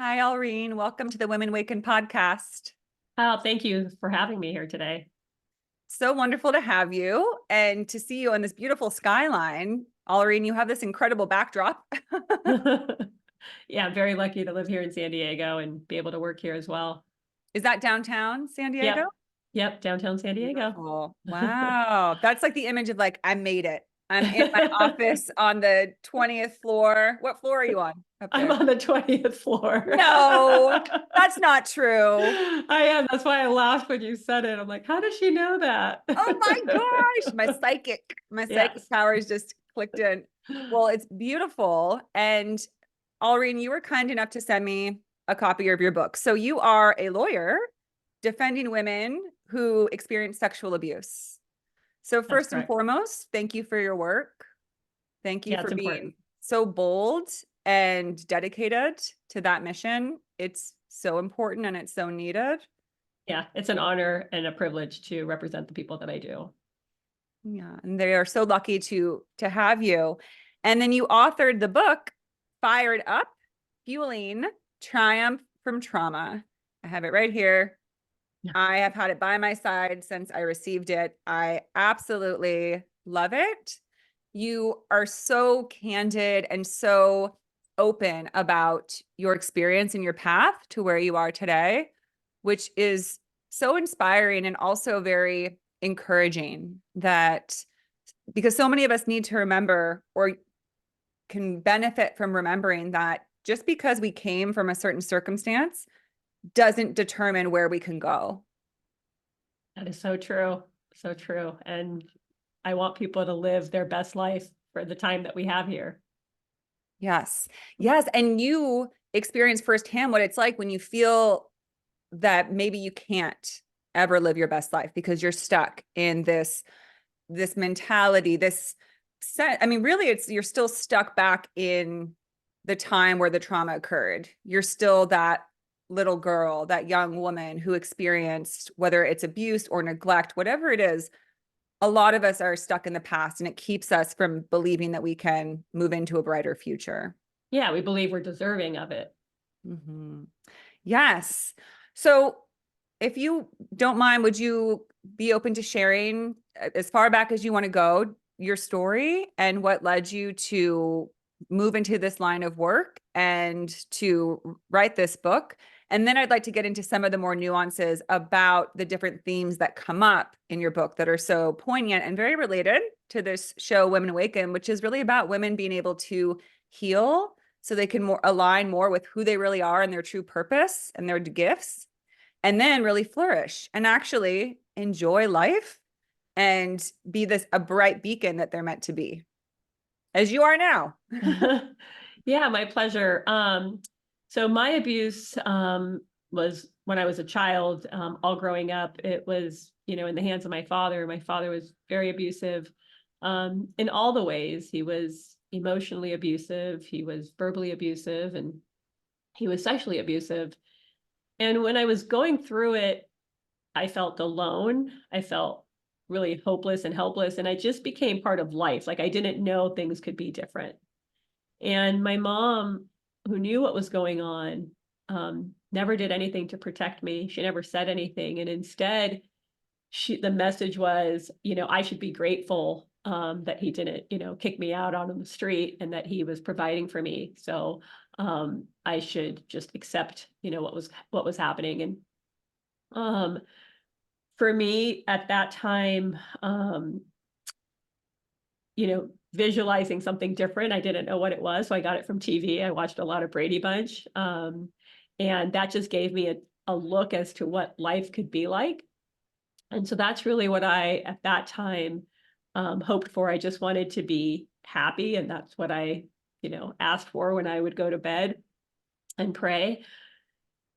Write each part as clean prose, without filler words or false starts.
Hi, Alreen. Welcome to the Women Waken podcast. Oh, thank you for having me here today. So wonderful to have you and to see you on this beautiful skyline. Alreen, you have this incredible backdrop. Yeah, I'm very lucky to live here in San Diego and be able to work here as well. Is that downtown San Diego? Yep. Yep. Downtown San Diego. Beautiful. Wow. That's like the image of like, I made it. I'm in my office on the 20th floor. What floor are you on up I'm there? on the 20th floor. No, that's not true. I am. That's why I laughed when you said it. I'm like, how does she know that? Oh my gosh. My psychic Yes. powers just clicked in. Well, it's beautiful. And Alreen, you were kind enough to send me a copy of your book. So you are a lawyer defending women who experience sexual abuse. So That's first and correct. foremost, thank you for your work. Thank you Yeah, for it's being important. so bold and dedicated to that mission. It's so important and it's so needed. Yeah, it's an honor and a privilege to represent the people that I do. Yeah, and they are so lucky to have you. And then you authored the book Fired Up, Fueling Triumph from Trauma. I have it right here. Yeah. I have had it by my side since I received it. I absolutely love it. You are so candid and so open about your experience and your path to where you are today, which is so inspiring and also very encouraging that because so many of us need to remember or can benefit from remembering that just because we came from a certain circumstance doesn't determine where we can go. That is so true. So true. And I want people to live their best life for the time that we have here. Yes. Yes. And you experience firsthand what it's like when you feel that maybe you can't ever live your best life because you're stuck in this mentality, this set. I mean, really, you're still stuck back in the time where the trauma occurred. You're still that little girl, that young woman who experienced whether it's abuse or neglect, whatever it is. A lot of us are stuck in the past, and it keeps us from believing that we can move into a brighter future. Yeah, we believe we're deserving of it. Mhm. Yes. So, if you don't mind, would you be open to sharing as far back as you want to go your story and what led you to move into this line of work and to write this book? And then I'd like to get into some of the more nuances about the different themes that come up in your book that are so poignant and very related to this show, Women Awaken, which is really about women being able to heal so they can align more with who they really are and their true purpose and their gifts, and then really flourish and actually enjoy life and be a bright beacon that they're meant to be, as you are now. Yeah, my pleasure. So my abuse was when I was a child, all growing up, it was, in the hands of my father. My father was very abusive in all the ways. He was emotionally abusive, he was verbally abusive, and he was sexually abusive. And when I was going through it, I felt alone. I felt really hopeless and helpless. And I just became part of life. Like I didn't know things could be different. And my mom, who knew what was going on, never did anything to protect me. She never said anything. And instead, the message was, I should be grateful that he didn't, kick me out on the street and that he was providing for me. So I should just accept, what was happening. And um, for me at that time, visualizing something different. I didn't know what it was. So I got it from TV. I watched a lot of Brady Bunch. And that just gave me a look as to what life could be like. And so that's really what I, at that time, hoped for. I just wanted to be happy. And that's what I, asked for when I would go to bed and pray.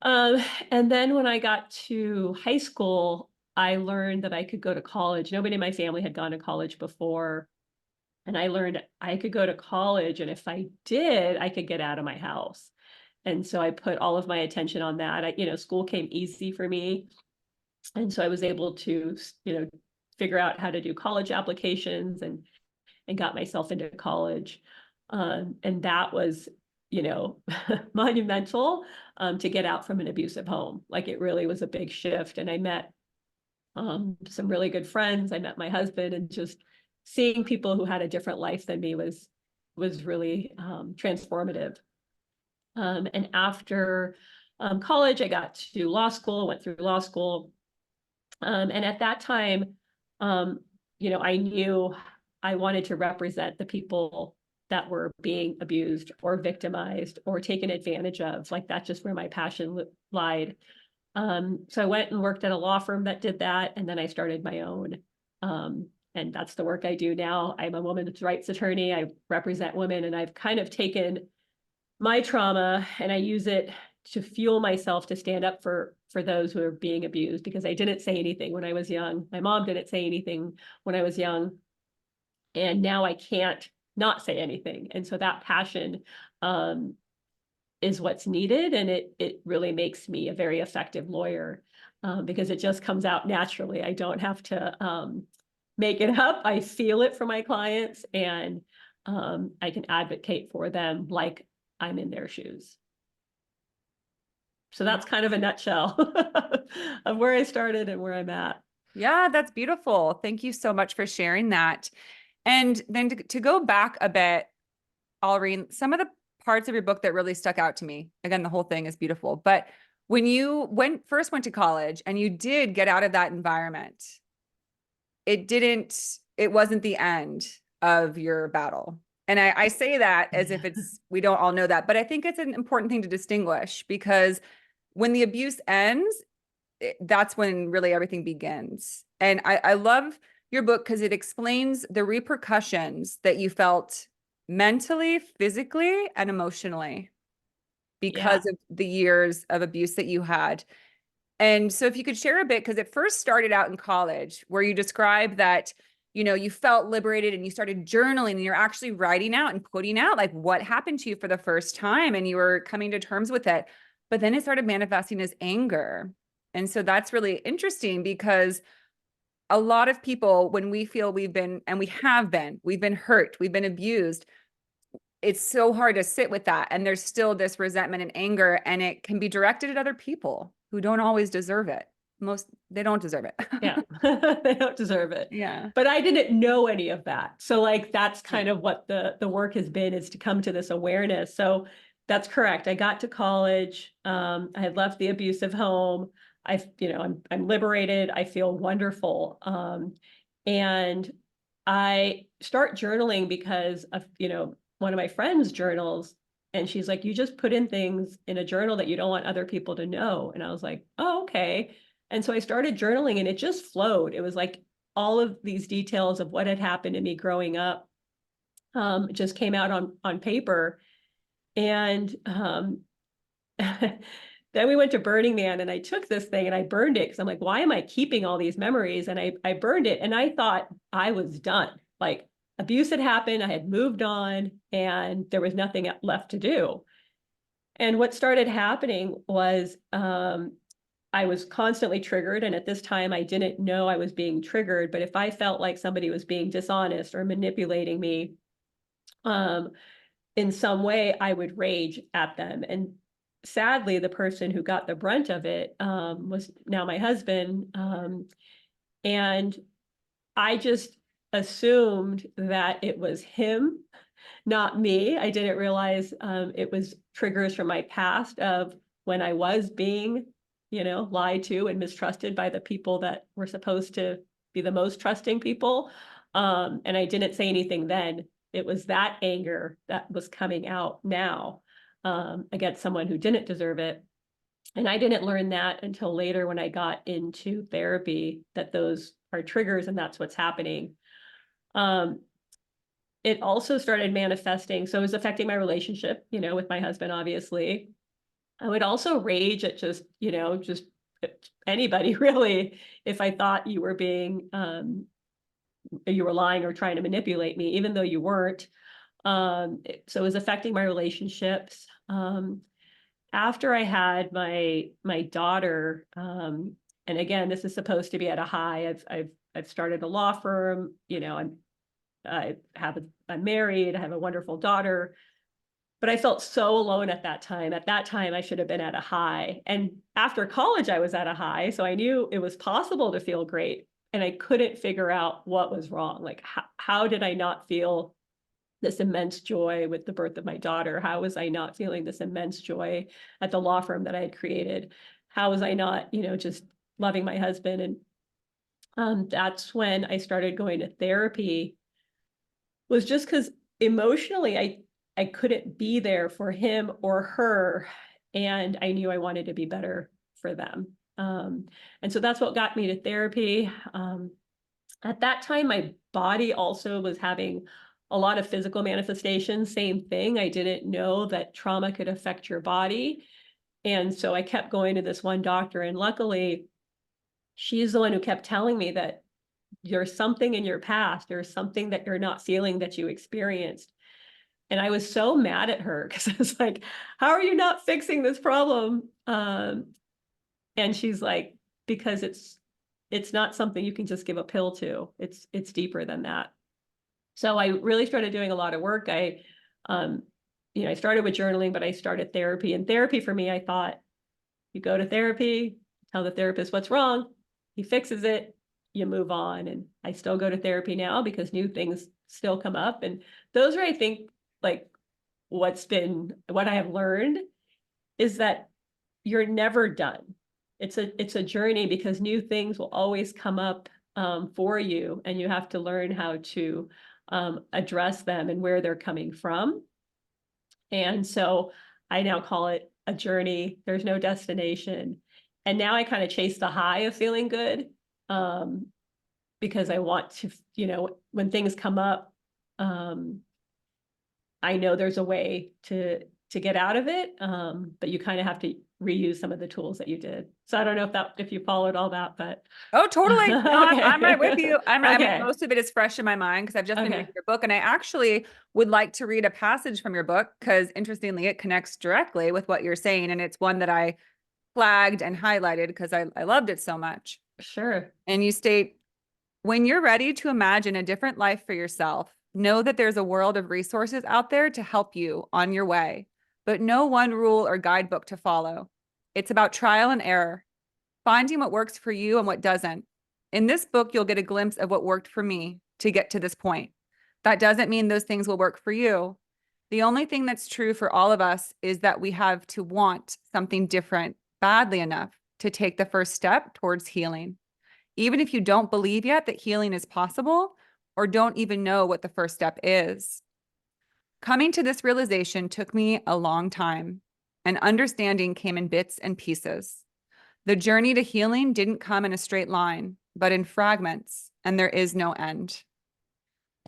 Um, and then when I got to high school, I learned that I could go to college. Nobody in my family had gone to college before. And I learned I could go to college. And if I did, I could get out of my house. And so I put all of my attention on that. School came easy for me. And so I was able to, figure out how to do college applications and got myself into college. And that was, monumental, to get out from an abusive home. Like, it really was a big shift. And I met some really good friends. I met my husband, and just seeing people who had a different life than me was really transformative. And after college, I got to law school, went through law school. And at that time, I knew I wanted to represent the people that were being abused or victimized or taken advantage of. Like, that's just where my passion lied. So I went and worked at a law firm that did that. And then I started my own. And that's the work I do now. I'm a women's rights attorney. I represent women, and I've kind of taken my trauma and I use it to fuel myself to stand up for those who are being abused, because I didn't say anything when I was young. My mom didn't say anything when I was young. And now I can't not say anything. And so that passion is what's needed. And it really makes me a very effective lawyer, because it just comes out naturally. I don't have to make it up. I feel it for my clients, and I can advocate for them like I'm in their shoes. So that's kind of a nutshell of where I started and where I'm at. Yeah, that's beautiful. Thank you so much for sharing that. And then to go back a bit, Alreen, some of the parts of your book that really stuck out to me, again, the whole thing is beautiful, but when you first went to college and you did get out of that environment, it wasn't the end of your battle. And I say that as if we don't all know that, but I think it's an important thing to distinguish, because when the abuse ends, that's when really everything begins. And I love your book because it explains the repercussions that you felt mentally, physically, and emotionally because of the years of abuse that you had. And so if you could share a bit, because it first started out in college, where you described that, you felt liberated and you started journaling and you're actually writing out and putting out like what happened to you for the first time, and you were coming to terms with it. But then it started manifesting as anger. And so that's really interesting, because a lot of people, when we feel we've been hurt, we've been abused, it's so hard to sit with that. And there's still this resentment and anger, and it can be directed at other people who don't always deserve it. They don't deserve it. Yeah, they don't deserve it. Yeah. But I didn't know any of that. So like, that's kind of what the work has been, is to come to this awareness. So that's correct. I got to college. I had left the abusive home. I'm liberated. I feel wonderful. And I start journaling because of, one of my friends journals, and she's like, you just put in things in a journal that you don't want other people to know. And I was like, oh, okay. And so I started journaling, and it just flowed. It was like all of these details of what had happened to me growing up just came out on paper. And then we went to Burning Man, and I took this thing and I burned it, because I'm like, why am I keeping all these memories? And I burned it, and I thought I was done. Like, abuse had happened, I had moved on, and there was nothing left to do. And what started happening was I was constantly triggered. And at this time, I didn't know I was being triggered. But if I felt like somebody was being dishonest or manipulating me in some way, I would rage at them. And sadly, the person who got the brunt of it was now my husband. And I just assumed that it was him, not me. I didn't realize it was triggers from my past of when I was being, lied to and mistrusted by the people that were supposed to be the most trusting people. And I didn't say anything then. It was that anger that was coming out now against someone who didn't deserve it. And I didn't learn that until later, when I got into therapy, that those are triggers and that's what's happening. It also started manifesting. So it was affecting my relationship, with my husband, obviously. I would also rage at just anybody really, if I thought you were you were lying or trying to manipulate me, even though you weren't. So it was affecting my relationships. After I had my daughter, and again, this is supposed to be at a high. I've started a law firm. I'm married. I have a wonderful daughter. but I felt so alone at that time. At that time, I should have been at a high. And after college, I was at a high. So I knew it was possible to feel great. And I couldn't figure out what was wrong. Like, how did I not feel this immense joy with the birth of my daughter? How was I not feeling this immense joy at the law firm that I had created? How was I not, just loving my husband? And that's when I started going to therapy, was just because emotionally I couldn't be there for him or her. And I knew I wanted to be better for them. And so that's what got me to therapy. At that time, my body also was having a lot of physical manifestations. Same thing. I didn't know that trauma could affect your body. And so I kept going to this one doctor. And luckily, she's the one who kept telling me that there's something in your past, there's something that you're not feeling that you experienced. And I was so mad at her because I was like, how are you not fixing this problem? And she's like, because it's not something you can just give a pill to. It's deeper than that. So I really started doing a lot of work. I started with journaling, but I started therapy. And therapy for me, I thought, you go to therapy, tell the therapist what's wrong, he fixes it, you move on. And I still go to therapy now because new things still come up. And those are, I think, like what I have learned is that you're never done. It's a journey because new things will always come up for you, and you have to learn how to address them and where they're coming from. And so I now call it a journey. There's no destination. And now I kind of chase the high of feeling good, because I want to, when things come up, I know there's a way to get out of it. But you kind of have to reuse some of the tools that you did. So I don't know if you followed all that, but. Oh, totally. No, I'm right with you. I mean, Okay. most of it is fresh in my mind because I've just been Okay. reading your book, and I actually would like to read a passage from your book because interestingly, it connects directly with what you're saying. And it's one that I flagged and highlighted because I loved it so much. Sure. And you state, when you're ready to imagine a different life for yourself, know that there's a world of resources out there to help you on your way, but no one rule or guidebook to follow. It's about trial and error, finding what works for you and what doesn't. In this book, you'll get a glimpse of what worked for me to get to this point. That doesn't mean those things will work for you. The only thing that's true for all of us is that we have to want something different badly enough to take the first step towards healing. Even if you don't believe yet that healing is possible or don't even know what the first step is. Coming to this realization took me a long time, and understanding came in bits and pieces. The journey to healing didn't come in a straight line, but in fragments, and there is no end.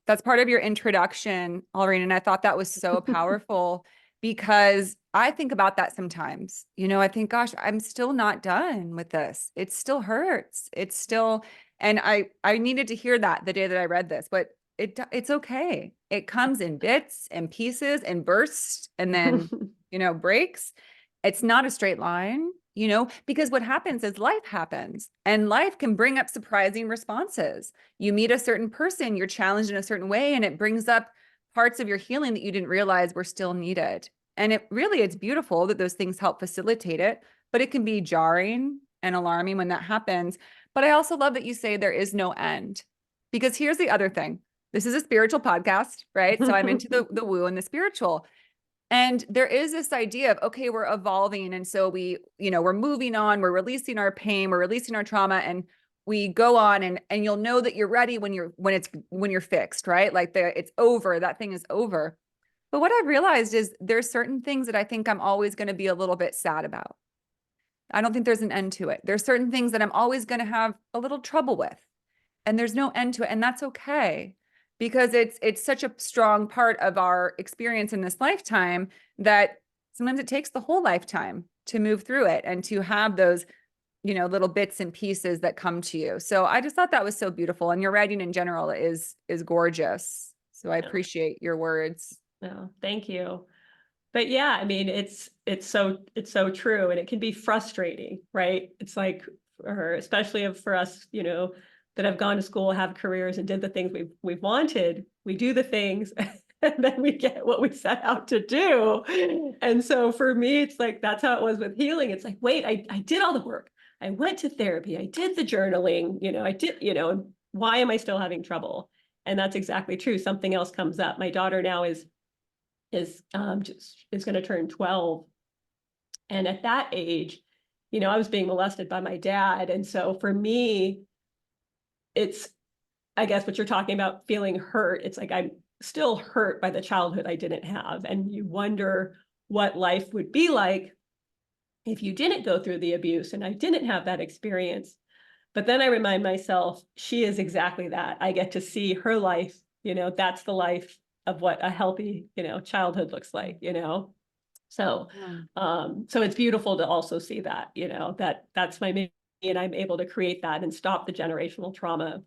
That's part of your introduction, Alreen, and I thought that was so powerful because I think about that sometimes. I think, gosh, I'm still not done with this. It still hurts. It's still, and I needed to hear that the day that I read this, but it's okay. It comes in bits and pieces and bursts and then, breaks. It's not a straight line, because what happens is life happens, and life can bring up surprising responses. You meet a certain person, you're challenged in a certain way, and it brings up parts of your healing that you didn't realize were still needed. And it's beautiful that those things help facilitate it, but it can be jarring and alarming when that happens. But I also love that you say there is no end, because here's the other thing. This is a spiritual podcast, right? So I'm into the woo and the spiritual. And there is this idea of, okay, we're evolving. And so we're moving on, we're releasing our pain, we're releasing our trauma, and we go on, and you'll know that you're ready when you're fixed, right? Like it's over, that thing is over. But what I've realized is there's certain things that I think I'm always going to be a little bit sad about. I don't think there's an end to it. There's certain things that I'm always going to have a little trouble with, and there's no end to it. And that's okay, because it's such a strong part of our experience in this lifetime that sometimes it takes the whole lifetime to move through it and to have those, little bits and pieces that come to you. So I just thought that was so beautiful. And your writing in general is gorgeous. So I appreciate your words. No, thank you. But yeah, I mean, it's so true, and it can be frustrating, right? It's like, especially for us, that have gone to school, have careers, and did the things we've wanted. We do the things, and then we get what we set out to do. And so for me, it's like, that's how it was with healing. It's like, wait, I did all the work. I went to therapy. I did the journaling, I did, and why am I still having trouble? And that's exactly true. Something else comes up. My daughter now is going to turn 12. And at that age, I was being molested by my dad. And so for me, it's, I guess what you're talking about, feeling hurt. It's like, I'm still hurt by the childhood I didn't have. And you wonder what life would be like if you didn't go through the abuse and I didn't have that experience. But then I remind myself, she is exactly that. I get to see her life, that's the life of what a healthy, childhood looks like, So, so it's beautiful to also see that, that's my main, and I'm able to create that and stop the generational trauma.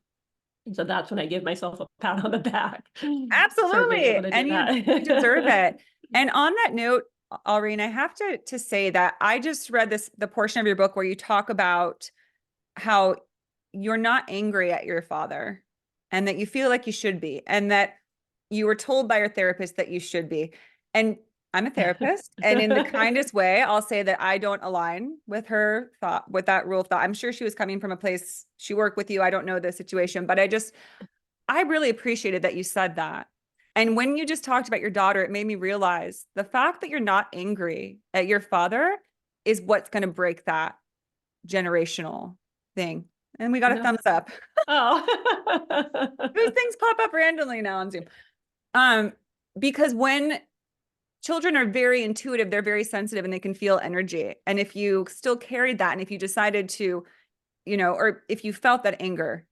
And so that's when I give myself a pat on the back. Absolutely. And you deserve it. And And on that note, Alreen, I have to say that I just read the portion of your book where you talk about how you're not angry at your father and that you feel like you should be, and that you were told by your therapist that you should be. And I'm a therapist, and in the kindest way, I'll say that I don't align with her thought, with that rule of thought. I'm sure she was coming from a place, she worked with you. I don't know the situation, but I really appreciated that you said that. And when you just talked about your daughter, it made me realize the fact that you're not angry at your father is what's going to break that generational thing. And we got a thumbs up. Oh. Those things pop up randomly now on Zoom. Because when children are very intuitive, they're very sensitive, and they can feel energy. And if you still carried that, and if you decided to, or if you felt that anger,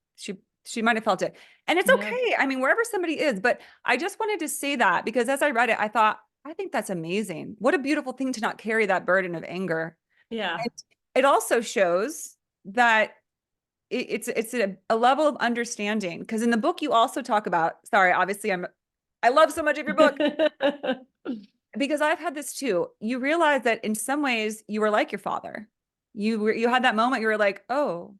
she might have felt it. And it's okay. I mean, wherever somebody is, but I just wanted to say that because as I read it, I thought, I think that's amazing. What a beautiful thing to not carry that burden of anger. Yeah. And it also shows that it's a level of understanding, because in the book you also talk about, sorry, obviously I love so much of your book because I've had this too. You realize that in some ways you were like your father. You had that moment, you were like, oh,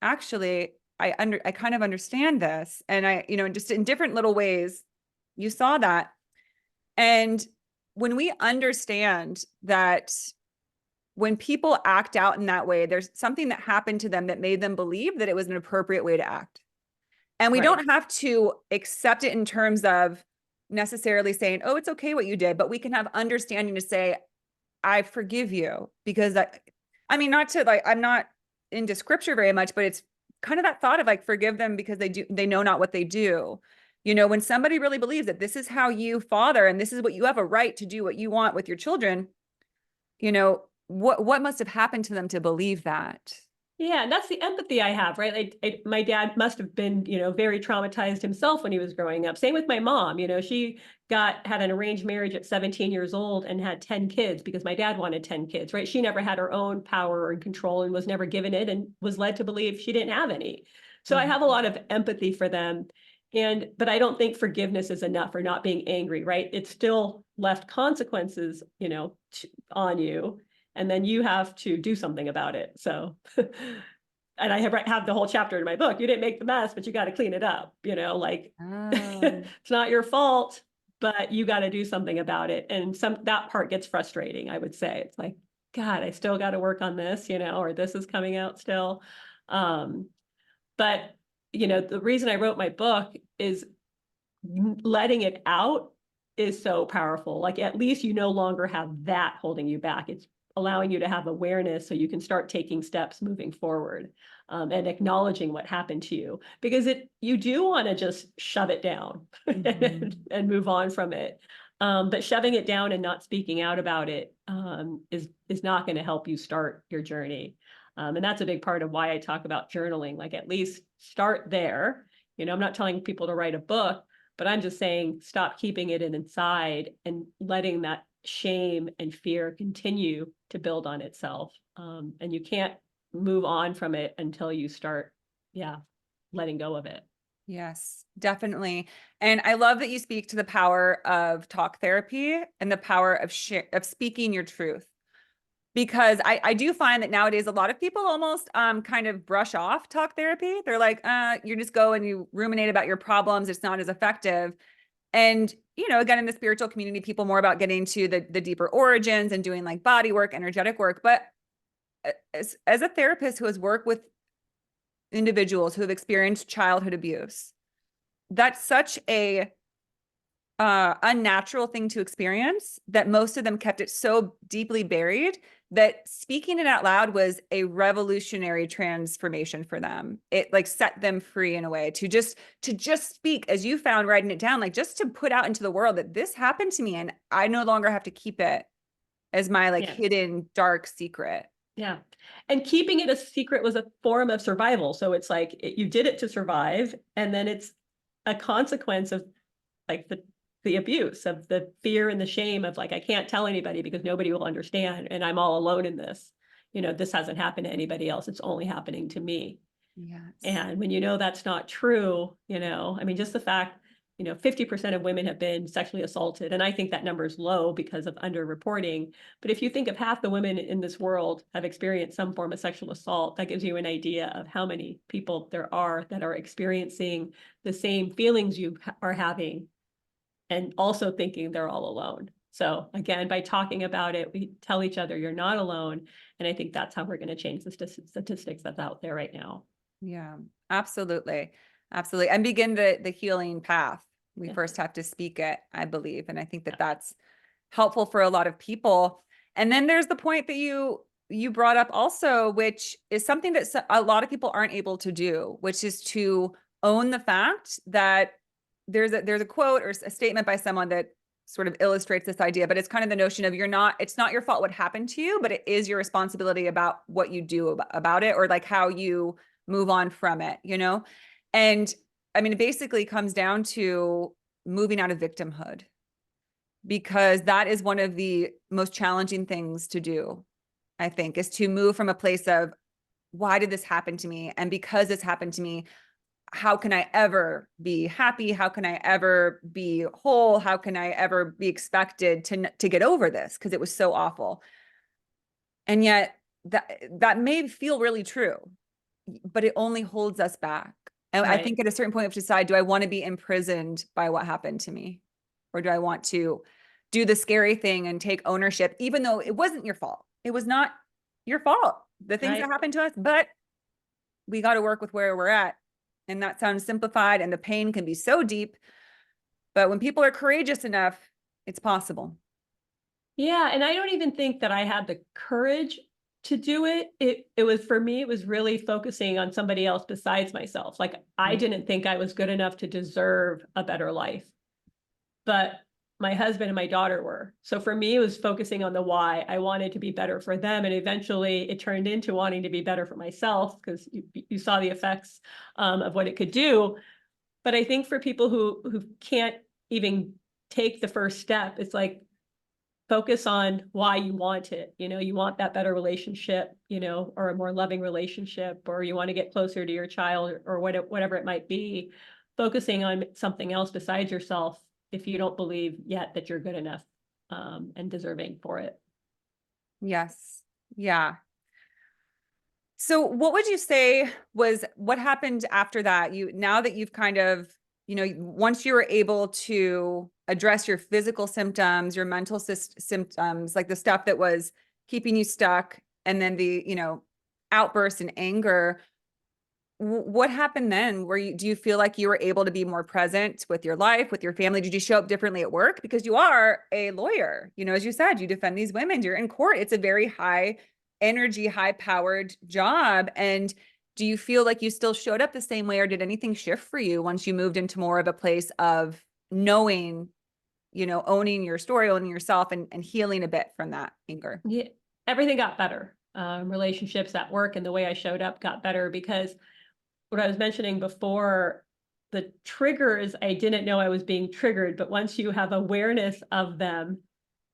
actually, I kind of understand this. And I, just in different little ways, you saw that. And when we understand that when people act out in that way, there's something that happened to them that made them believe that it was an appropriate way to act. And we don't have to accept it in terms of necessarily saying, oh, it's okay what you did, but we can have understanding to say, I forgive you, because I mean, not to like, I'm not into scripture very much, but it's kind of that thought of like, forgive them because they know not what they do. When somebody really believes that this is how you father, and this is what you have a right to do what you want with your children, what must have happened to them to believe that? Yeah, and that's the empathy I have, right? My dad must have been, very traumatized himself when he was growing up. Same with my mom. She had an arranged marriage at 17 years old and had 10 kids because my dad wanted 10 kids, right? She never had her own power and control and was never given it and was led to believe she didn't have any. So I have a lot of empathy for them. But I don't think forgiveness is enough, or not being angry, right? It's still left consequences, on you. And then you have to do something about it. So, and I have the whole chapter in my book. You didn't make the mess, but you got to clean it up. It's not your fault, but you got to do something about it. And that part gets frustrating, I would say. It's like, God, I still got to work on this, or this is coming out still. But, the reason I wrote my book is letting it out is so powerful. Like, at least you no longer have that holding you back. It's allowing you to have awareness so you can start taking steps moving forward, and acknowledging what happened to you, because you do want to just shove it down and move on from it. But shoving it down and not speaking out about it is not going to help you start your journey. And that's a big part of why I talk about journaling. Like, at least start there. I'm not telling people to write a book, but I'm just saying, stop keeping it inside and letting that shame and fear continue to build on itself. And you can't move on from it until you start, letting go of it. Yes, definitely. And I love that you speak to the power of talk therapy and the power of speaking your truth. Because I do find that nowadays a lot of people almost kind of brush off talk therapy. They're like, you just go and you ruminate about your problems. It's not as effective. And, again, in the spiritual community, people more about getting to the deeper origins and doing like body work, energetic work. But as a therapist who has worked with individuals who have experienced childhood abuse, that's such a unnatural thing to experience that most of them kept it so deeply buried that speaking it out loud was a revolutionary transformation for them. It like set them free in a way to just speak, as you found writing it down, like just to put out into the world that this happened to me and I no longer have to keep it as my like hidden dark secret. Yeah. And keeping it a secret was a form of survival. So it's like you did it to survive, and then it's a consequence of like the abuse, of the fear and the shame of like, I can't tell anybody because nobody will understand and I'm all alone in this. This hasn't happened to anybody else. It's only happening to me. Yes. And when that's not true, I mean, just the fact, 50% of women have been sexually assaulted. And I think that number is low because of underreporting. But if you think of half the women in this world have experienced some form of sexual assault, that gives you an idea of how many people there are that are experiencing the same feelings you are having and also thinking they're all alone. So again, by talking about it, we tell each other you're not alone. And I think that's how we're going to change the statistics that's out there right now. Yeah, absolutely. Absolutely. And begin the healing path. We first have to speak it, I believe. And I think that that's helpful for a lot of people. And then there's the point that you brought up also, which is something that a lot of people aren't able to do, which is to own the fact that there's a quote or a statement by someone that sort of illustrates this idea, but it's kind of the notion of it's not your fault what happened to you, but it is your responsibility about what you do about it, or like how you move on from it, And I mean, it basically comes down to moving out of victimhood, because that is one of the most challenging things to do, I think, is to move from a place of, why did this happen to me? And because this happened to me, how can I ever be happy? How can I ever be whole? How can I ever be expected to get over this? Because it was so awful. And yet that may feel really true, but it only holds us back. And I think at a certain point, we have to decide, do I want to be imprisoned by what happened to me? Or do I want to do the scary thing and take ownership, even though it wasn't your fault? It was not your fault, the things that happened to us, but we got to work with where we're at. And that sounds simplified, and the pain can be so deep. But when people are courageous enough, it's possible. Yeah. And I don't even think that I had the courage to do it. It was, for me, it was really focusing on somebody else besides myself. Like, I didn't think I was good enough to deserve a better life, but my husband and my daughter were. So for me, it was focusing on the why. I wanted to be better for them. And eventually it turned into wanting to be better for myself, because you saw the effects of what it could do. But I think for people who can't even take the first step, it's like, focus on why you want it. You want that better relationship, or a more loving relationship, or you want to get closer to your child, or whatever it might be. Focusing on something else besides yourself, if you don't believe yet that you're good enough and deserving for it. Yes. Yeah. So what would you say was what happened after that? Now that you've kind of, once you were able to address your physical symptoms, your mental symptoms, like the stuff that was keeping you stuck, and then the, outbursts and anger, what happened then? Do you feel like you were able to be more present with your life, with your family? Did you show up differently at work? Because you are a lawyer, as you said, you defend these women, you're in court. It's a very high energy, high powered job. And do you feel like you still showed up the same way, or did anything shift for you once you moved into more of a place of knowing, owning your story, owning yourself, and healing a bit from that anger? Yeah, everything got better. Relationships at work and the way I showed up got better, because what I was mentioning before, the triggers, I didn't know I was being triggered, but once you have awareness of them,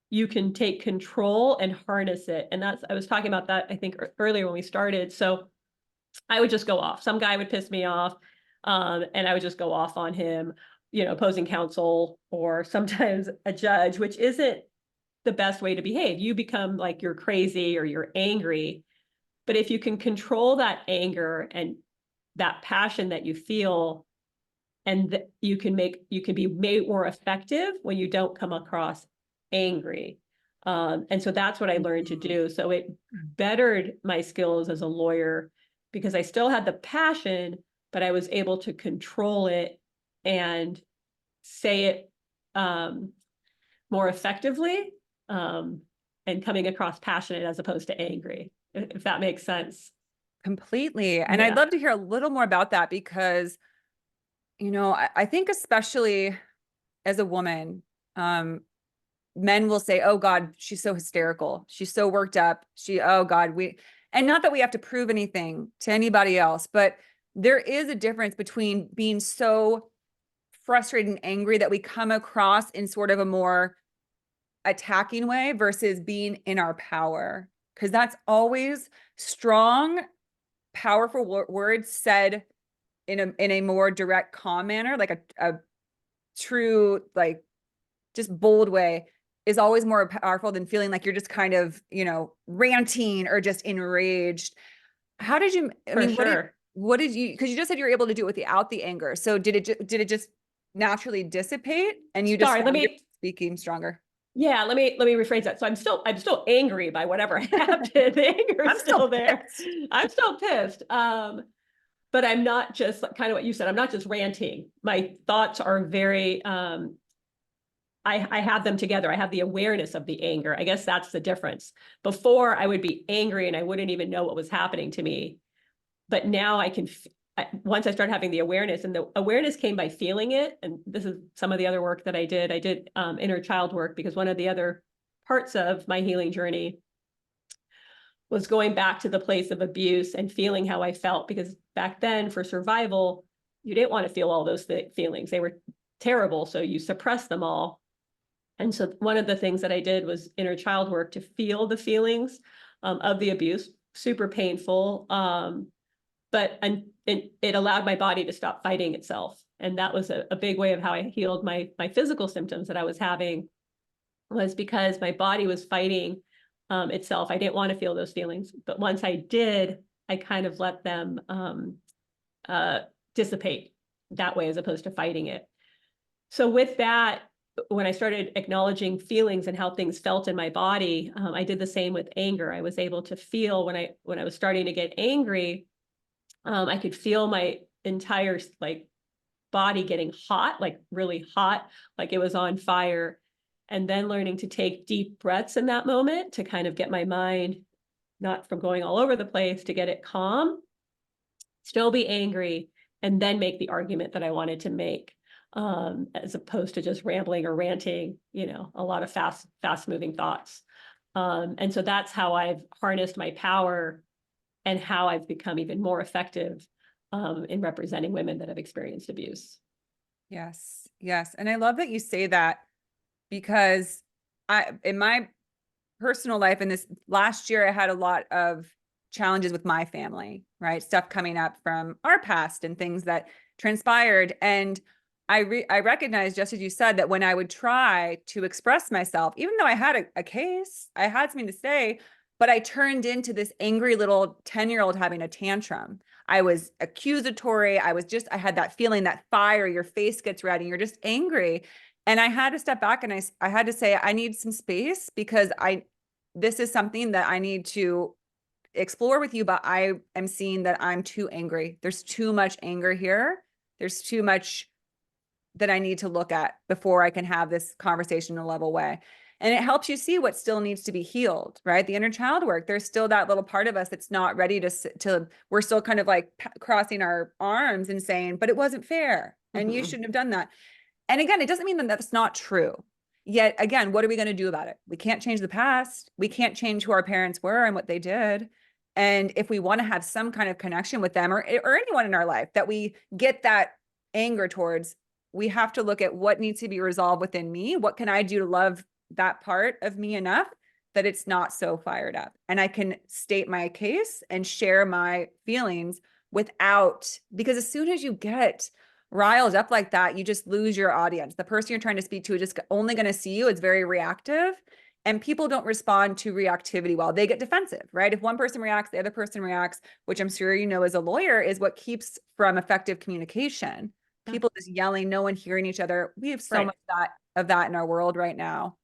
you can take control and harness it. And I was talking about that, I think, earlier when we started. So I would just go off. Some guy would piss me off, and I would just go off on him, opposing counsel, or sometimes a judge, which isn't the best way to behave. You become like you're crazy or you're angry. But if you can control that anger and that passion that you feel, And you can be made more effective when you don't come across angry. And so that's what I learned to do. So it bettered my skills as a lawyer because I still had the passion, but I was able to control it and say it more effectively, and coming across passionate as opposed to angry, if that makes sense. Completely. And I'd Yeah. love to hear a little more about that because, you know, I think especially as a woman, men will say, oh God, she's so hysterical. She's so worked up. Oh God, and not that we have to prove anything to anybody else, but there is a difference between being so frustrated and angry that we come across in sort of a more attacking way versus being in our power. Because that's always strong, powerful words said in a more direct, calm manner, like a true, like just bold way is always more powerful than feeling like you're just kind of, ranting or just enraged. How did you, I For mean, sure. what did you, because you just said you were able to do it without the anger. So did it just naturally dissipate and you just Sorry, found yourself speaking stronger? let me rephrase that. So I'm still angry by whatever happened. The anger is I'm still still there. pissed. I'm still pissed. But I'm not just kind of what you said. I'm not just ranting. My thoughts are very, I have them together. I have the awareness of the anger. I guess that's the difference. Before I would be angry and I wouldn't even know what was happening to me. But now I can, once I started having the awareness, and the awareness came by feeling it. And this is some of the other work that I did. I did inner child work because one of the other parts of my healing journey was going back to the place of abuse and feeling how I felt. Because back then, for survival, you didn't want to feel all those feelings. They were terrible. So you suppress them all. And so one of the things that I did was inner child work to feel the feelings of the abuse, super painful. But it allowed my body to stop fighting itself. And that was a big way of how I healed my physical symptoms that I was having, was because my body was fighting itself. I didn't want to feel those feelings. But once I did, I kind of let them dissipate that way as opposed to fighting it. So with that, when I started acknowledging feelings and how things felt in my body, I did the same with anger. I was able to feel when I was starting to get angry, I could feel my entire body getting hot, like really hot, like it was on fire. And then learning to take deep breaths in that moment to kind of get my mind not from going all over the place, to get it calm, still be angry, and then make the argument that I wanted to make. As opposed to just rambling or ranting, a lot of fast moving thoughts. And so that's how I've harnessed my power and how I've become even more effective in representing women that have experienced abuse. Yes. Yes. And I love that you say that because in my personal life, in this last year, I had a lot of challenges with my family, right? Stuff coming up from our past and things that transpired. And I recognized, just as you said, that when I would try to express myself, even though I had a case, I had something to say, but I turned into this angry little 10-year-old having a tantrum. I was accusatory. I had that feeling, that fire, your face gets red and you're just angry. And I had to step back and I had to say, I need some space because this is something that I need to explore with you, but I am seeing that I'm too angry. There's too much anger here. There's too much that I need to look at before I can have this conversation in a level way. And it helps you see what still needs to be healed, right? The inner child work, there's still that little part of us that's not ready we're still kind of like crossing our arms and saying, but it wasn't fair. And you shouldn't have done that. And again, it doesn't mean that that's not true. Yet again, what are we going to do about it? We can't change the past. We can't change who our parents were and what they did. And if we want to have some kind of connection with them or anyone in our life that we get that anger towards, we have to look at what needs to be resolved within me. What can I do to love that part of me enough that it's not so fired up? And I can state my case and share my feelings because as soon as you get riled up like that, you just lose your audience. The person you're trying to speak to is just only going to see you as very reactive. And people don't respond to reactivity well. They get defensive, right? If one person reacts, the other person reacts, which I'm sure you know as a lawyer is what keeps from effective communication. Yeah. people just yelling, no one hearing each other. We have so Right. much of that in our world right now.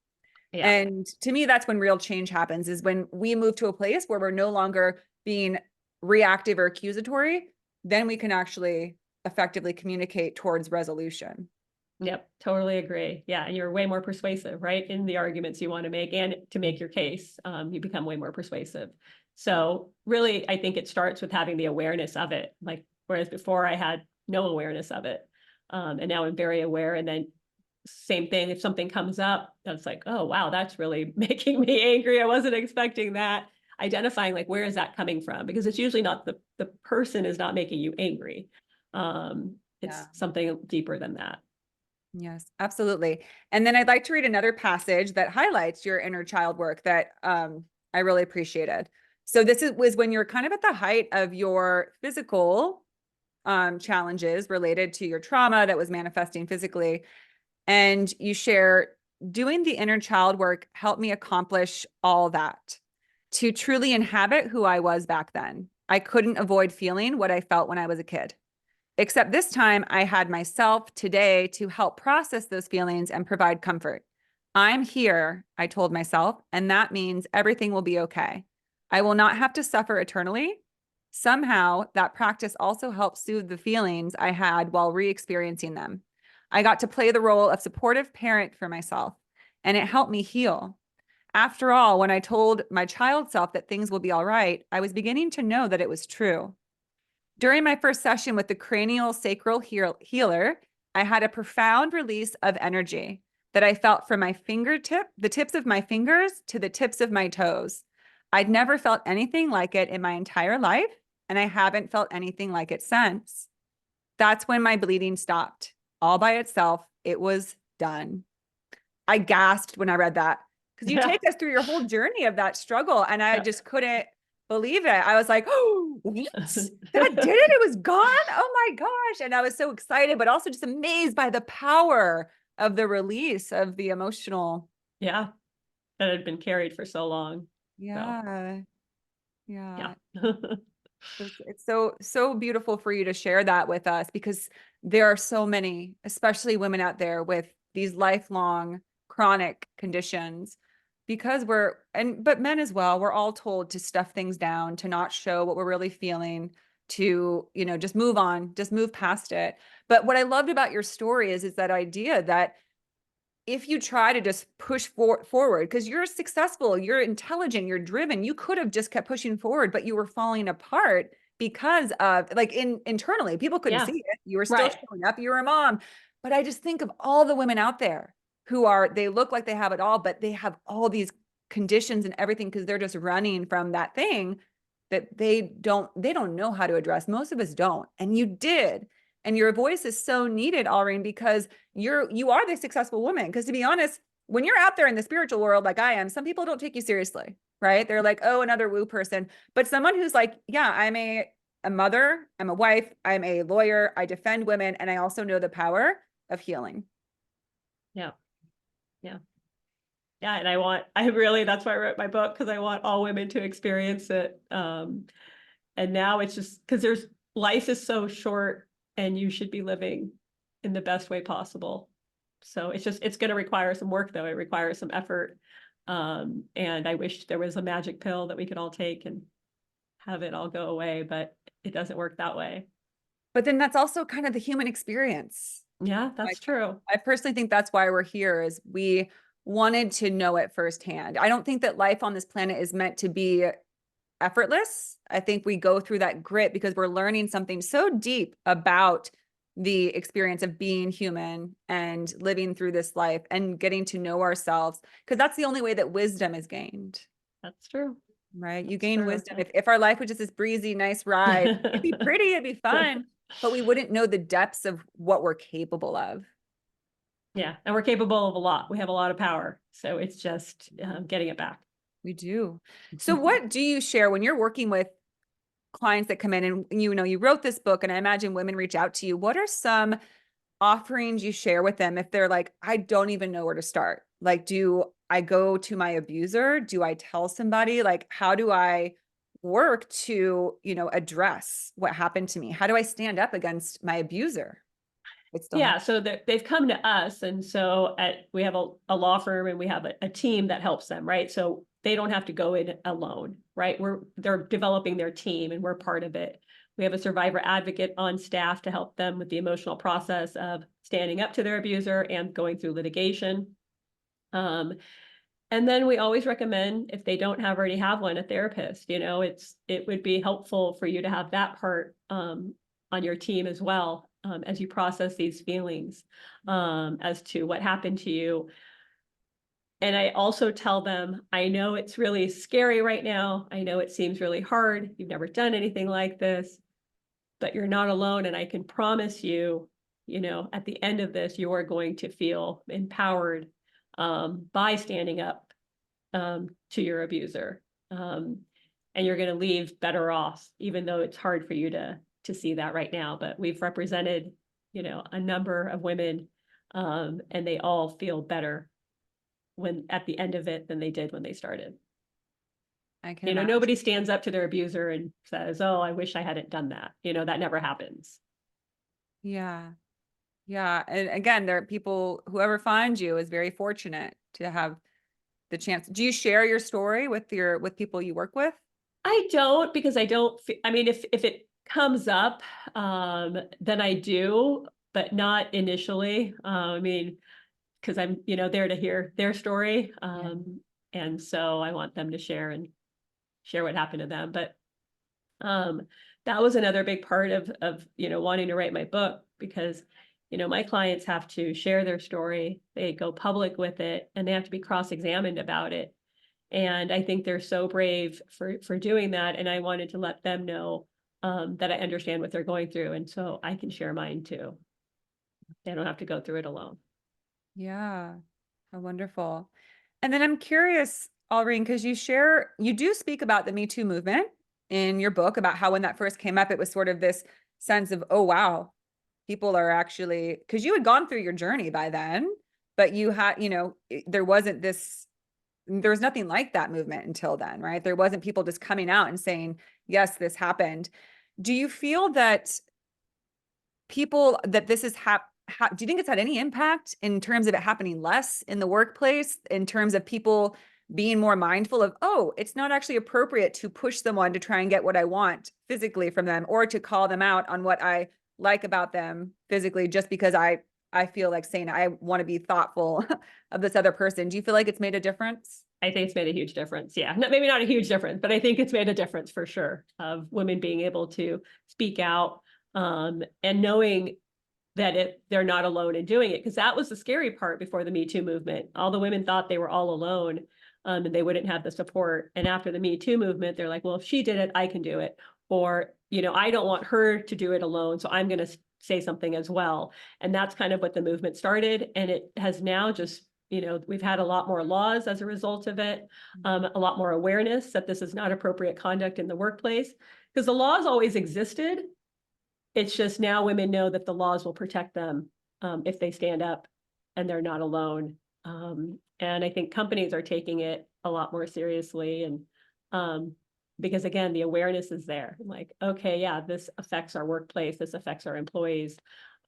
Yeah. And to me, that's when real change happens, is when we move to a place where we're no longer being reactive or accusatory, then we can actually effectively communicate towards resolution. Yep, totally agree. Yeah, and you're way more persuasive, right? In the arguments you want to make and to make your case, you become way more persuasive. So really, I think it starts with having the awareness of it. Like, whereas before I had no awareness of it. And now I'm very aware. And then same thing, if something comes up, that's like, oh, wow, that's really making me angry. I wasn't expecting that. Identifying like, where is that coming from? Because it's usually not the person is not making you angry. It's Yeah. something deeper than that. Yes, absolutely. And then I'd like to read another passage that highlights your inner child work that I really appreciated. So was when you're kind of at the height of your physical challenges related to your trauma that was manifesting physically. And you share, doing the inner child work helped me accomplish all that. To truly inhabit who I was back then, I couldn't avoid feeling what I felt when I was a kid. Except this time, I had myself today to help process those feelings and provide comfort. I'm here, I told myself, and that means everything will be okay. I will not have to suffer eternally. Somehow, that practice also helped soothe the feelings I had while re experiencing them. I got to play the role of supportive parent for myself, and it helped me heal. After all, when I told my child self that things will be all right, I was beginning to know that it was true. During my first session with the cranial sacral healer, I had a profound release of energy that I felt from my the tips of my fingers to the tips of my toes. I'd never felt anything like it in my entire life, and I haven't felt anything like it since. That's when my bleeding stopped. All by itself, it was done. I gasped when I read that, because you Yeah. take us through your whole journey of that struggle, and I just couldn't believe it. I was like, oh, what? That did it. It was gone. Oh my gosh. And I was so excited, but also just amazed by the power of the release of the emotional. Yeah. That had been carried for so long. So Yeah. Yeah. yeah. It's so beautiful for you to share that with us, because there are so many, especially women out there with these lifelong chronic conditions, because but men as well, we're all told to stuff things down, to not show what we're really feeling, to, just move on, just move past it. But what I loved about your story is that idea that if you try to just push forward, because you're successful, you're intelligent, you're driven, you could have just kept pushing forward, but you were falling apart because of, like, internally, people couldn't Yeah. see it. You were still Right. showing up, you were a mom. But I just think of all the women out there they look like they have it all, but they have all these conditions and everything, because they're just running from that thing that they don't know how to address. Most of us don't. And you did. And your voice is so needed, Alreen, because you are the successful woman. Because to be honest, when you're out there in the spiritual world like I am, some people don't take you seriously, right? They're like, oh, another woo person. But someone who's like, yeah, I'm a mother, I'm a wife, I'm a lawyer, I defend women, and I also know the power of healing. Yeah. Yeah. Yeah. And that's why I wrote my book, because I want all women to experience it. And now it's just because life is so short, and you should be living in the best way possible. So it's going to require some work, though. It requires some effort. And I wish there was a magic pill that we could all take and have it all go away, but it doesn't work that way. But then that's also kind of the human experience. Yeah, Like, that's true. I personally think that's why we're here, is we wanted to know it firsthand. I don't think that life on this planet is meant to be effortless. I think we go through that grit because we're learning something so deep about the experience of being human and living through this life and getting to know ourselves, because that's the only way that wisdom is gained, That's true. right? You That's gain true. wisdom. If our life was just this breezy, nice ride, it'd be pretty, it'd be fun, but we wouldn't know the depths of what we're capable of. Yeah, and we're capable of a lot. We have a lot of power. So it's just getting it back. We do. So what do you share when you're working with clients that come in, and you wrote this book, and I imagine women reach out to you? What are some offerings you share with them if they're like, I don't even know where to start? Like, do I go to my abuser? Do I tell somebody? Like, how do I work to, address what happened to me? How do I stand up against my abuser? It still Yeah, happens. so they've come to us, and so we have a law firm, and we have a team that helps them, right? So they don't have to go in alone, right? They're developing their team, and we're part of it. We have a survivor advocate on staff to help them with the emotional process of standing up to their abuser and going through litigation. And then we always recommend, if they don't already have one, a therapist. It would be helpful for you to have that part on your team as well, as you process these feelings, as to what happened to you. And I also tell them, I know it's really scary right now. I know it seems really hard. You've never done anything like this, but you're not alone. And I can promise you, at the end of this, you are going to feel empowered by standing up to your abuser. And you're going to leave better off, even though it's hard for you to see that right now. But we've represented, a number of women, and they all feel better when at the end of it than they did when they started. I can imagine. Nobody stands up to their abuser and says, "Oh, I wish I hadn't done that." That never happens. Yeah. Yeah. And again, there are people, whoever finds you is very fortunate to have the chance. Do you share your story with people you work with? I don't, because I don't, I mean, if it comes up, then I do, but not initially. I mean, because I'm, there to hear their story. Yeah. And so I want them to share what happened to them. But that was another big part of wanting to write my book, because my clients have to share their story, they go public with it, and they have to be cross-examined about it. And I think they're so brave for doing that. And I wanted to let them know that I understand what they're going through, and so I can share mine too. They don't have to go through it alone. Yeah. How wonderful. And then I'm curious, Alreen, because you do speak about the Me Too movement in your book, about how when that first came up, it was sort of this sense of, oh, wow, people are actually, because you had gone through your journey by then, but you had, there wasn't there was nothing like that movement until then, right? There wasn't people just coming out and saying, yes, this happened. Do you feel that this is do you think it's had any impact in terms of it happening less in the workplace, in terms of people being more mindful of, oh, it's not actually appropriate to push someone to try and get what I want physically from them, or to call them out on what I like about them physically, just because I feel like saying I want to be thoughtful of this other person? Do you feel like it's made a difference? I think it's made a huge difference. Yeah, maybe not a huge difference, but I think it's made a difference for sure, of women being able to speak out, and knowing that they're not alone in doing it. Because that was the scary part before the Me Too movement. All the women thought they were all alone, and they wouldn't have the support. And after the Me Too movement, they're like, well, if she did it, I can do it. Or, I don't want her to do it alone, so I'm going to say something as well. And that's kind of what the movement started. And it has now just, we've had a lot more laws as a result of it, a lot more awareness that this is not appropriate conduct in the workplace, because the laws always existed. It's just now women know that the laws will protect them, if they stand up and they're not alone. And I think companies are taking it a lot more seriously. And because again, the awareness is there. Like, okay, yeah, this affects our workplace, this affects our employees.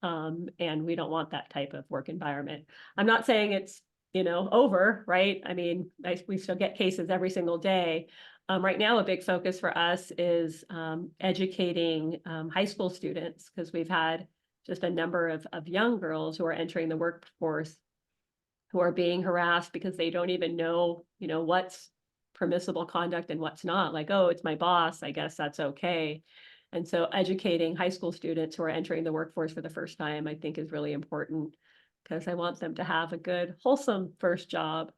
And we don't want that type of work environment. I'm not saying it's, over, right? I mean, we still get cases every single day. Right now, a big focus for us is educating high school students, because we've had just a number of young girls who are entering the workforce who are being harassed because they don't even know, what's permissible conduct and what's not. Like, oh, it's my boss, I guess that's okay. And so educating high school students who are entering the workforce for the first time, I think, is really important, because I want them to have a good, wholesome first job,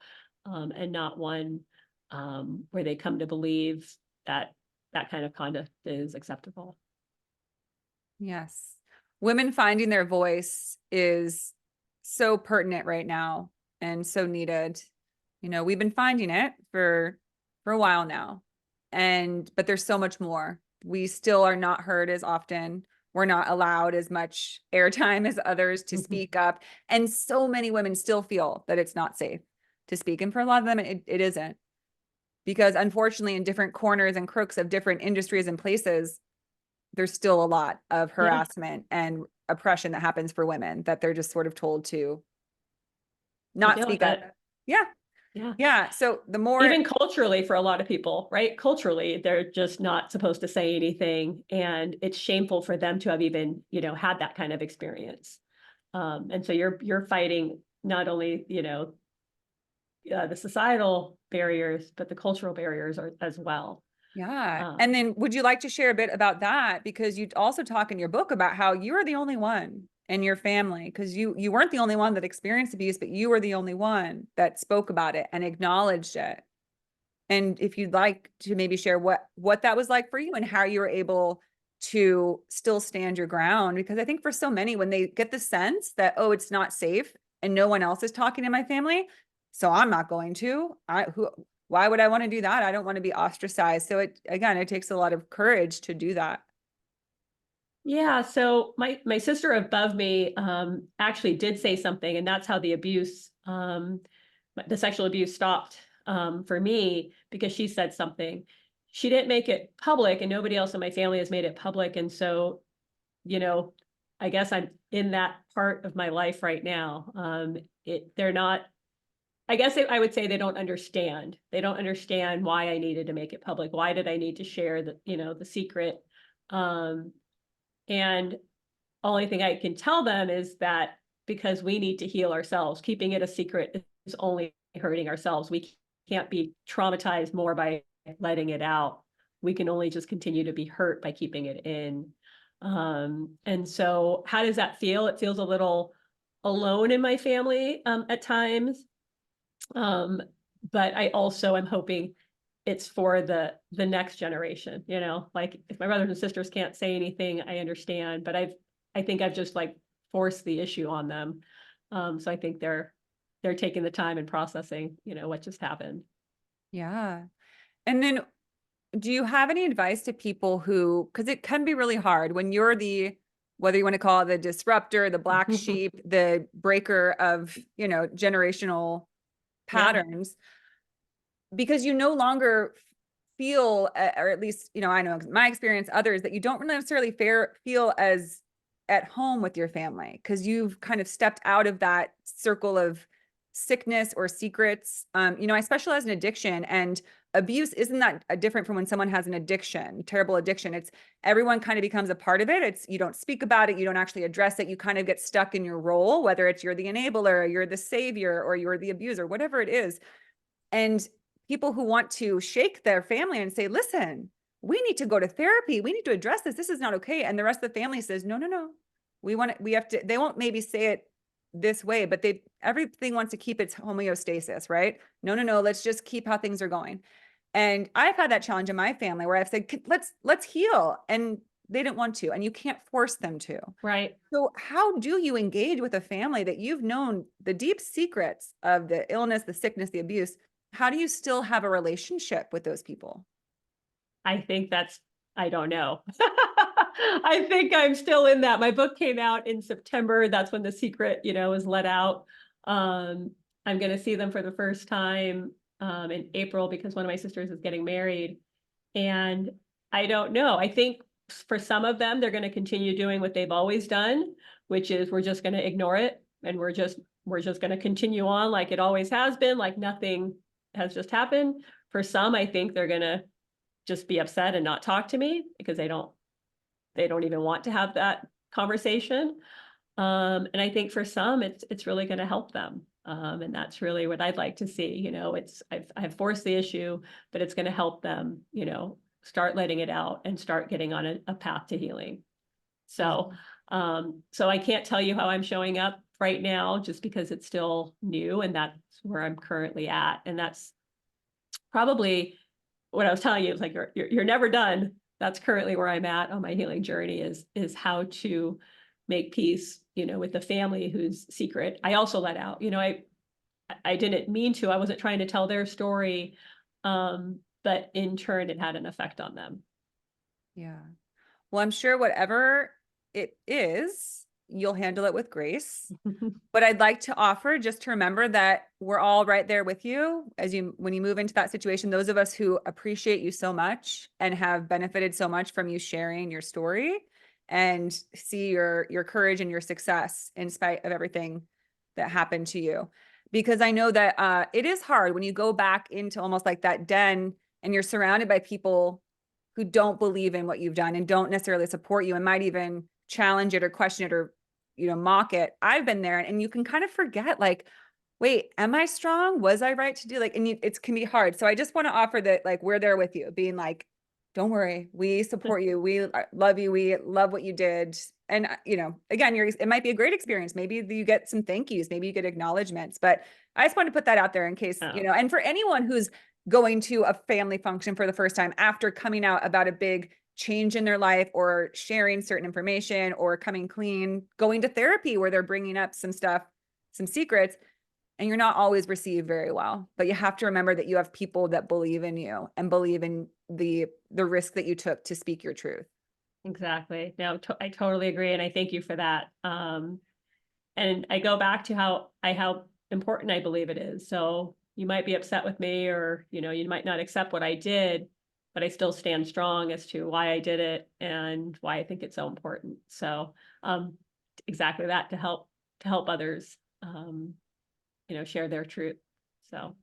and not one where they come to believe that that kind of conduct is acceptable. Yes. Women finding their voice is so pertinent right now and so needed. We've been finding it for a while now. But there's so much more. We still are not heard as often. We're not allowed as much airtime as others to speak up. And so many women still feel that it's not safe to speak. And for a lot of them, it isn't. Because unfortunately, in different corners and crooks of different industries and places, there's still a lot of harassment and oppression that happens for women, that they're just sort of told to I not feel like speak up. that. Yeah. Yeah. Yeah. So the more, Even culturally for a lot of people, right? Culturally, they're just not supposed to say anything. And it's shameful for them to have even, had that kind of experience. And so you're fighting not only, the societal barriers, but the cultural barriers as well. yeah. And Um, then would you like to share a bit about that? Because you also talk in your book about how you are the only one in your family, because you weren't the only one that experienced abuse, but you were the only one that spoke about it and acknowledged it. And if you'd like to maybe share what that was like for you and how you were able to still stand your ground, because I think for so many, when they get the sense that, oh, it's not safe and no one else is talking to my family, so I'm not going to. Why would I want to do that? I don't want to be ostracized. So it takes a lot of courage to do that. yeah. So my sister above me actually did say something, and that's how the sexual abuse stopped for me, because she said something. She didn't make it public, and nobody else in my family has made it public. And so, you know, I guess I'm in that part of my life right now. They're not, I would say they don't understand. They don't understand why I needed to make it public. Why did I need to share the secret? Um, and only thing I can tell them is that because we need to heal ourselves, keeping it a secret is only hurting ourselves. We can't be traumatized more by letting it out. We can only just continue to be hurt by keeping it in. And so how does that feel? It feels a little alone in my family at times. Um, but I also am hoping it's for the next generation, like if my brothers and sisters can't say anything, I understand, but I think I've just like forced the issue on them. So I think they're taking the time and processing, what just happened. Yeah. And then do you have any advice to people who, because it can be really hard when you're whether you want to call it the disruptor, the black sheep, the breaker of, generational Yeah, patterns, because you no longer feel, or at least, I know my experience, others, that you don't necessarily feel as at home with your family because you've kind of stepped out of that circle of sickness or secrets. I specialize in addiction, and abuse isn't that different from when someone has an addiction, terrible addiction. It's everyone kind of becomes a part of it. It's you don't speak about it, you don't actually address it. You kind of get stuck in your role, whether it's you're the enabler, you're the savior, or you're the abuser, whatever it is. And people who want to shake their family and say, listen, we need to go to therapy. We need to address this. This is not okay. And the rest of the family says, no, no, no. We have to, they won't maybe say it this way, but everything wants to keep its homeostasis, right? No, no, no. Let's just keep how things are going. And I've had that challenge in my family where I've said, let's heal. And they didn't want to, and you can't force them to. right. So how do you engage with a family that you've known the deep secrets of the illness, the sickness, the abuse? How do you still have a relationship with those people? I think I don't know. I think I'm still in that. My book came out in September. That's when The Secret, was let out. Um, I'm going to see them for the first time in April because one of my sisters is getting married. And I don't know. I think for some of them, they're going to continue doing what they've always done, which is we're just going to ignore it. And we're just going to continue on like it always has been, like nothing has just happened. For some, I think they're going to just be upset and not talk to me because they don't even want to have that conversation. And I think for some, it's really going to help them. And that's really what I'd like to see. I've forced the issue, but it's going to help them, start letting it out and start getting on a path to healing. So, so I can't tell you how I'm showing up right now, just because it's still new and that's where I'm currently at. And that's probably what I was telling you. Is like you're never done. That's currently where I'm at on my healing journey is how to make peace, with the family whose secret I also let out. I didn't mean to. I wasn't trying to tell their story, but in turn, it had an effect on them. Yeah. Well, I'm sure whatever it is, you'll handle it with grace. But I'd like to offer just to remember that we're all right there with you when you move into that situation. Those of us who appreciate you so much and have benefited so much from you sharing your story. and see your courage and your success in spite of everything that happened to you. Because I know that it is hard when you go back into almost like that den and you're surrounded by people who don't believe in what you've done and don't necessarily support you and might even challenge it or question it or, mock it. I've been there, and you can kind of forget, like, wait, am I strong? Was I right to do, like, and it can be hard. So I just want to offer that, like, we're there with you, being like, don't worry, we support you. We love you. We love what you did. And, again, it might be a great experience. Maybe you get some thank yous, maybe you get acknowledgments, but I just want to put that out there in case, Oh. and for anyone who's going to a family function for the first time after coming out about a big change in their life or sharing certain information or coming clean, going to therapy where they're bringing up some stuff, some secrets, and you're not always received very well. But you have to remember that you have people that believe in you and believe in the risk that you took to speak your truth. Exactly. No, I totally agree. And I thank you for that. And I go back to how important I believe it is. So you might be upset with me, or, you might not accept what I did, but I still stand strong as to why I did it and why I think it's so important. So, exactly that, to help others, share their truth. So.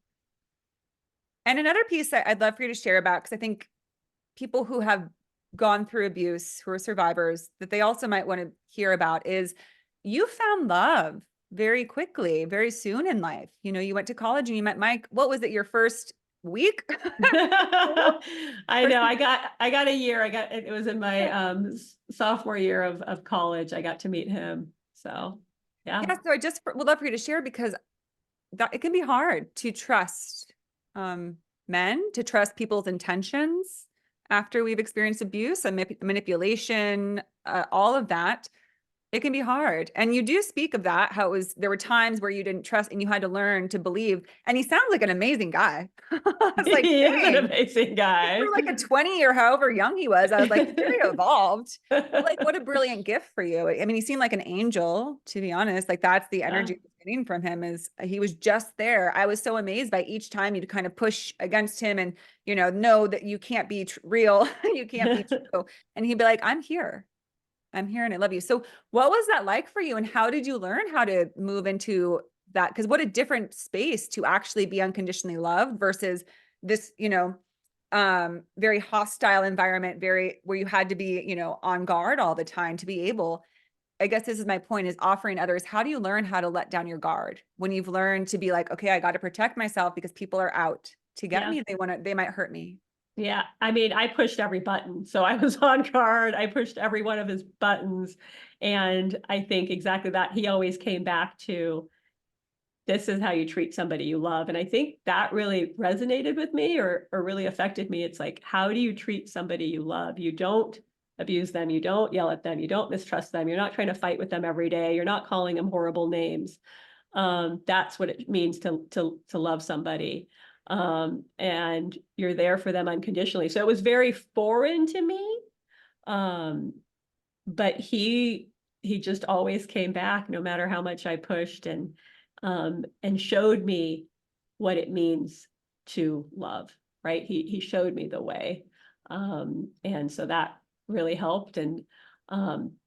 And another piece that I'd love for you to share about, because I think people who have gone through abuse, who are survivors, that they also might want to hear about, is you found love very quickly, very soon in life. You went to college and you met Mike. What was it, your first week? I know. I got a year. It was in my sophomore year of college. I got to meet him. So yeah. Yeah. So I just would love for you to share, because it can be hard to trust men, to trust people's intentions after we've experienced abuse and manipulation, all of that. It can be hard. And you do speak of that, how there were times where you didn't trust and you had to learn to believe. And he sounds like an amazing guy. I was like, He is an dang, amazing guy. for like a 20 or however young he was, I was like, very evolved. But like, what a brilliant gift for you. I mean, he seemed like an angel, to be honest. Like, that's the energy I was getting from him, is he was just there. I was so amazed by each time you'd kind of push against him and, know that you can't be real. You can't be true. And he'd be like, I'm here and I love you. So what was that like for you? And how did you learn how to move into that? Because what a different space to actually be unconditionally loved versus this, very hostile environment, where you had to be, on guard all the time to be able. I guess this is my point, is offering others. How do you learn how to let down your guard when you've learned to be like, okay, I got to protect myself because people are out to get me. They might hurt me. Yeah, I mean, I pushed every button. So I was on guard. I pushed every one of his buttons. And I think exactly that. He always came back to, this is how you treat somebody you love. And I think that really resonated with me, or really affected me. It's like, how do you treat somebody you love? You don't abuse them. You don't yell at them. You don't mistrust them. You're not trying to fight with them every day. You're not calling them horrible names. That's what it means to love somebody. And you're there for them unconditionally. So it was very foreign to me. But he just always came back no matter how much I pushed, and showed me what it means to love, right? He showed me the way. And so that really helped. And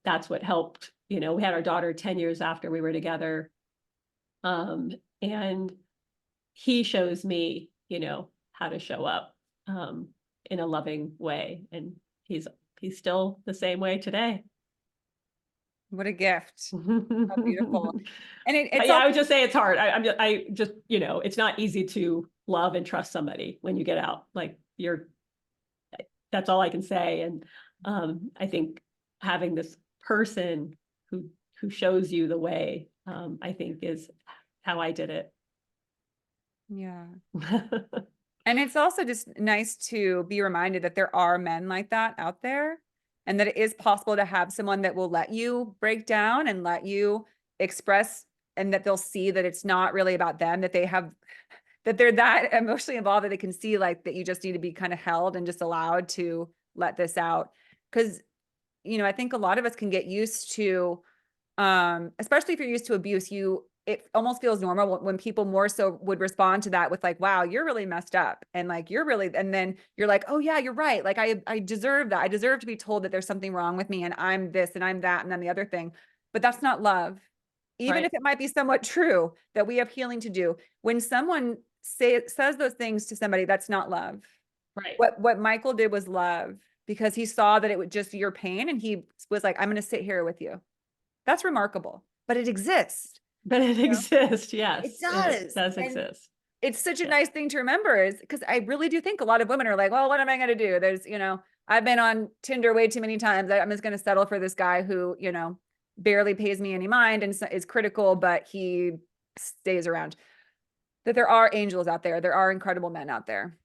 that's what helped. We had our daughter 10 years after we were together. And he shows me, how to show up in a loving way. And he's still the same way today. What a gift. How beautiful. And it's Yeah, I would just say it's hard. I just, it's not easy to love and trust somebody when you get out. Like, that's all I can say. And I think having this person who shows you the way, I think is how I did it. Yeah. And it's also just nice to be reminded that there are men like that out there, and that it is possible to have someone that will let you break down and let you express, and that they'll see that it's not really about them, that they're that emotionally involved that they can see, like, that you just need to be kind of held and just allowed to let this out. Because, I think a lot of us can get used to, especially if you're used to abuse, you it almost feels normal when people more so would respond to that with like, wow, you're really messed up. And like, you're really, and then you're like, oh yeah, you're right. Like I deserve that. I deserve to be told that there's something wrong with me and I'm this and I'm that. And then the other thing, but that's not love. Even Right. if it might be somewhat true that we have healing to do. When someone says those things to somebody, that's not love. Right. What Michael did was love because he saw that it was just your pain and he was like, I'm going to sit here with you. That's remarkable, but it exists. But it You know? exists. It Yes, it does. does And exist. it's such a Yeah. nice thing to remember is because I really do think a lot of women are like, well, what am I going to do? There's, I've been on Tinder way too many times. I'm just going to settle for this guy who, barely pays me any mind and is critical, but he stays around. That there are angels out there. There are incredible men out there.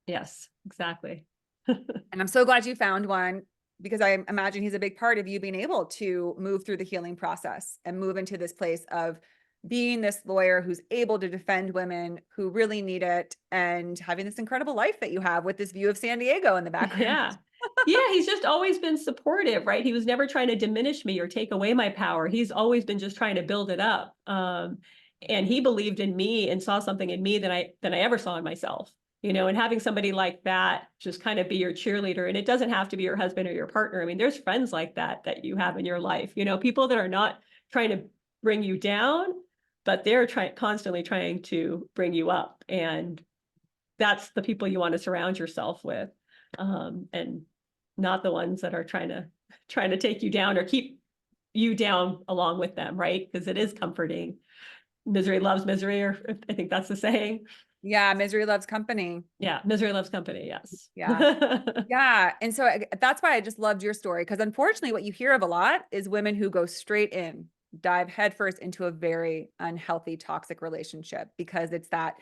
Yes, exactly. And I'm so glad you found one because I imagine he's a big part of you being able to move through the healing process and move into this place of being this lawyer who's able to defend women who really need it and having this incredible life that you have with this view of San Diego in the background. Yeah. Yeah, he's just always been supportive, right? He was never trying to diminish me or take away my power. He's always been just trying to build it up. And he believed in me and saw something in me than I ever saw in myself. And having somebody like that just kind of be your cheerleader. And it doesn't have to be your husband or your partner. I mean, there's friends like that you have in your life, people that are not trying to bring you down, but they're constantly trying to bring you up. And that's the people you want to surround yourself with. And not the ones that are trying to take you down or keep you down along with them, right? Because it is comforting. Misery loves misery, or I think that's the saying. Yeah, misery loves company. Yeah, misery loves company. Yes. Yeah. Yeah. And so that's why I just loved your story because unfortunately, what you hear of a lot is women who go straight in, dive headfirst into a very unhealthy, toxic relationship because it's that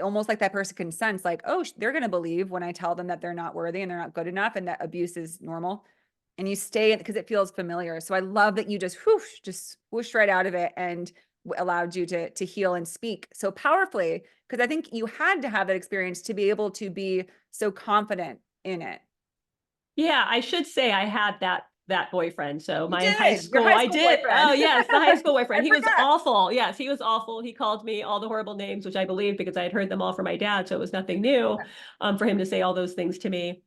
almost like that person can sense, like, oh, they're going to believe when I tell them that they're not worthy and they're not good enough and that abuse is normal. And you stay because it feels familiar. So I love that you just whooshed right out of it and allowed you to heal and speak so powerfully because I think you had to have that experience to be able to be so confident in it. Yeah, I should say I had that boyfriend. So You my high did. Your school, high I school did. Oh boyfriend. yes, the high school boyfriend. I He was forgot. awful. Yes, he was awful. He called me all the horrible names, which I believed because I had heard them all from my dad. So it was nothing new for him to say all those things to me.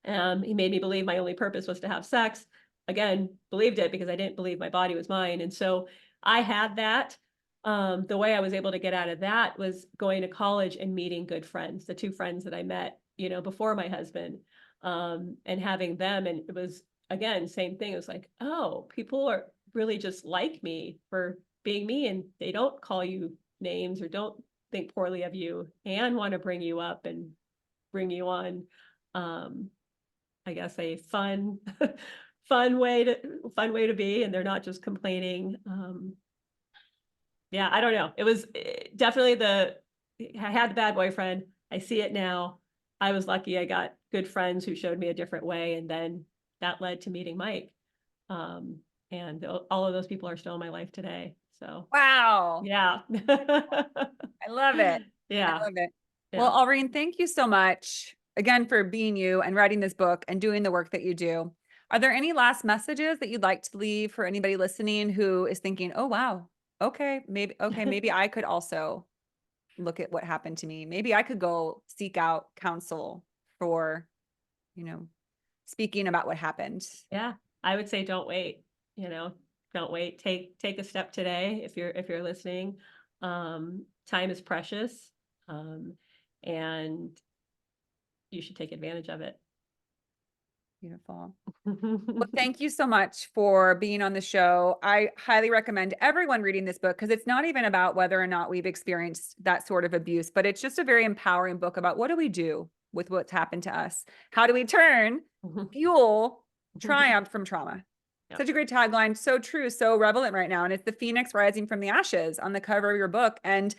He made me believe my only purpose was to have sex. Again, believed it because I didn't believe my body was mine. And so I had that. The way I was able to get out of that was going to college and meeting good friends, the two friends that I met, before my husband, and having them. And it was, again, same thing. It was like, oh, people are really just like me for being me, and they don't call you names or don't think poorly of you and want to bring you up and bring you on. I guess a fun way to be, and they're not just complaining. Yeah, I don't know. It was definitely I had the bad boyfriend. I see it now. I was lucky. I got good friends who showed me a different way, and then that led to meeting Mike. Um, and all of those people are still in my life today. So Wow. yeah, I love it. I yeah, love it. Well, yeah. Alreen, thank you so much again for being you and writing this book and doing the work that you do. Are there any last messages that you'd like to leave for anybody listening who is thinking, oh, wow, maybe I could also look at what happened to me. Maybe I could go seek out counsel for, you know, speaking about what happened. Yeah, I would say don't wait, you know, don't wait. Take a step today if you're listening. Time is precious. And you should take advantage of it. Beautiful. Well, thank you so much for being on the show. I highly recommend everyone reading this book because it's not even about whether or not we've experienced that sort of abuse, but it's just a very empowering book about what do we do with what's happened to us? How do we fuel triumph from trauma? Yeah. Such a great tagline, so true, so relevant right now. And it's the phoenix rising from the ashes on the cover of your book. And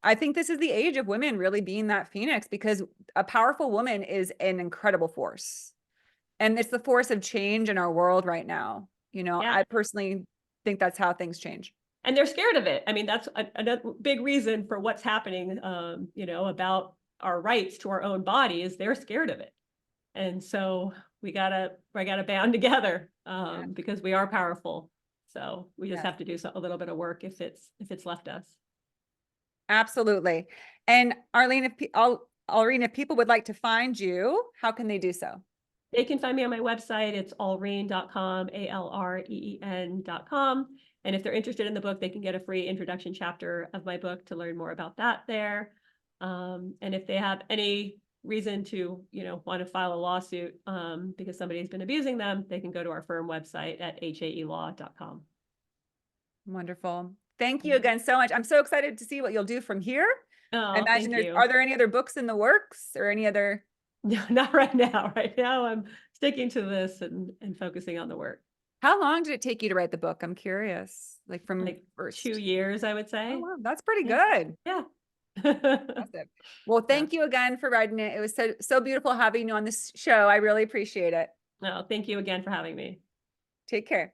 I think this is the age of women really being that phoenix because a powerful woman is an incredible force. And it's the force of change in our world right now. Yeah. I personally think that's how things change. And they're scared of it. I mean, that's another big reason for what's happening, about our rights to our own bodies. They're scared of it. And so we gotta band together because we are powerful. So we just Yes. have to do a little bit of work if it's left us. Absolutely. And Arlene, Alreen, if people would like to find you, how can they do so? They can find me on my website. It's alreen.com, ALREEN.com. And if they're interested in the book, they can get a free introduction chapter of my book to learn more about that there. And if they have any reason to, want to file a lawsuit because somebody's been abusing them, they can go to our firm website at haelaw.com. Wonderful. Thank you again so much. I'm so excited to see what you'll do from here. I Oh, imagine thank you. are there any other books in the works or any other? No, not right now. Right now, I'm sticking to this and focusing on the work. How long did it take you to write the book? I'm curious, like from Like first. 2 years, I would say. Oh, wow. That's pretty Yeah. good. Yeah. Impressive. Well, thank you again for writing it. It was so beautiful having you on this show. I really appreciate it. No, thank you again for having me. Take care.